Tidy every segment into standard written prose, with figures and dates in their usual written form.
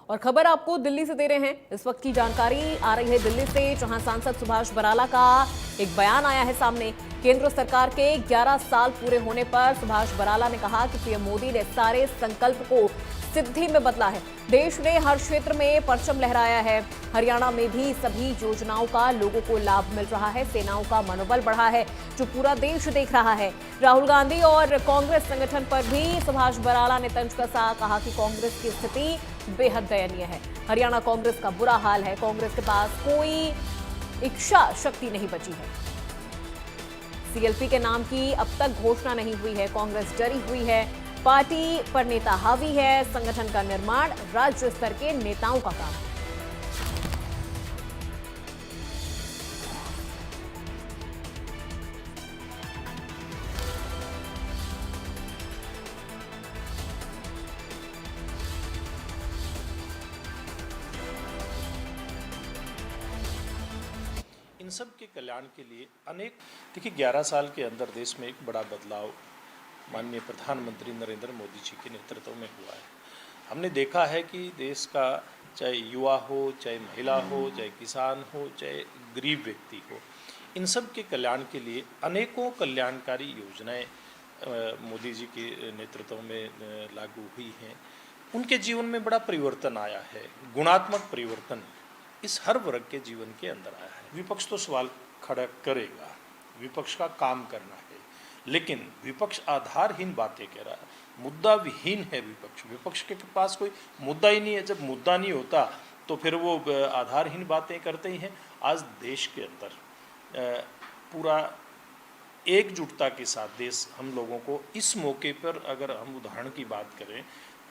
और खबर आपको दिल्ली से दे रहे हैं। इस वक्त की जानकारी आ रही है दिल्ली से, जहां सांसद सुभाष बराला का एक बयान आया है सामने। केंद्र सरकार के 11 साल पूरे होने पर सुभाष बराला ने कहा कि पीएम मोदी ने सारे संकल्प को सिद्धि में बदला है। देश ने हर क्षेत्र में परचम लहराया है। हरियाणा में भी सभी योजनाओं का लोगों को लाभ मिल रहा है। सेनाओं का मनोबल बढ़ा है, जो पूरा देश देख रहा है। राहुल गांधी और कांग्रेस संगठन पर भी सुभाष बराला ने तंज कसा। कहा कि कांग्रेस की स्थिति बेहद दयनीय है। हरियाणा कांग्रेस का बुरा हाल है। कांग्रेस के पास कोई इच्छा शक्ति नहीं बची है। सीएलपी के नाम की अब तक घोषणा नहीं हुई है। कांग्रेस डरी हुई है। पार्टी पर नेता हावी है। संगठन का निर्माण राज्य स्तर के नेताओं का काम है। इन सब के कल्याण के लिए अनेक देखिए 11 साल के अंदर देश में एक बड़ा बदलाव माननीय प्रधानमंत्री नरेंद्र मोदी जी के नेतृत्व में हुआ है। हमने देखा है कि देश का चाहे युवा हो, चाहे महिला हो, चाहे किसान हो, चाहे गरीब व्यक्ति हो, इन सब के कल्याण के लिए अनेकों कल्याणकारी योजनाएं मोदी जी के नेतृत्व में लागू हुई हैं। उनके जीवन में बड़ा परिवर्तन आया है, गुणात्मक परिवर्तन इस हर वर्ग के जीवन के अंदर आया है। विपक्ष तो सवाल खड़ा करेगा, विपक्ष का काम करना है, लेकिन विपक्ष आधारहीन बातें कह रहा है, मुद्दा विहीन है विपक्ष। विपक्ष के पास कोई मुद्दा ही नहीं है। जब मुद्दा नहीं होता तो फिर वो आधारहीन बातें करते ही हैं। आज देश के अंदर पूरा एकजुटता के साथ देश हम लोगों को इस मौके पर, अगर हम उदाहरण की बात करें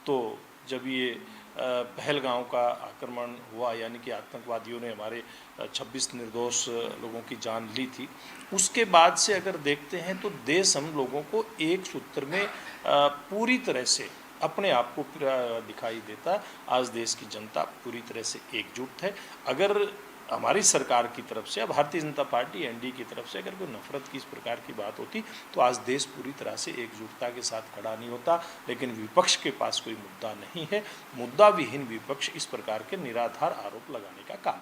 तो जब ये पहलगांव का आक्रमण हुआ, यानी कि आतंकवादियों ने हमारे 26 निर्दोष लोगों की जान ली थी, उसके बाद से अगर देखते हैं तो देश हम लोगों को एक सूत्र में पूरी तरह से अपने आप को दिखाई देता। आज देश की जनता पूरी तरह से एकजुट है। अगर हमारी सरकार की तरफ से, भारतीय जनता पार्टी एनडीए की तरफ से अगर कोई नफरत की इस प्रकार की बात होती तो आज देश पूरी तरह से एकजुटता के साथ खड़ा नहीं होता। लेकिन विपक्ष के पास कोई मुद्दा नहीं है। मुद्दा विहीन विपक्ष इस प्रकार के निराधार आरोप लगाने का काम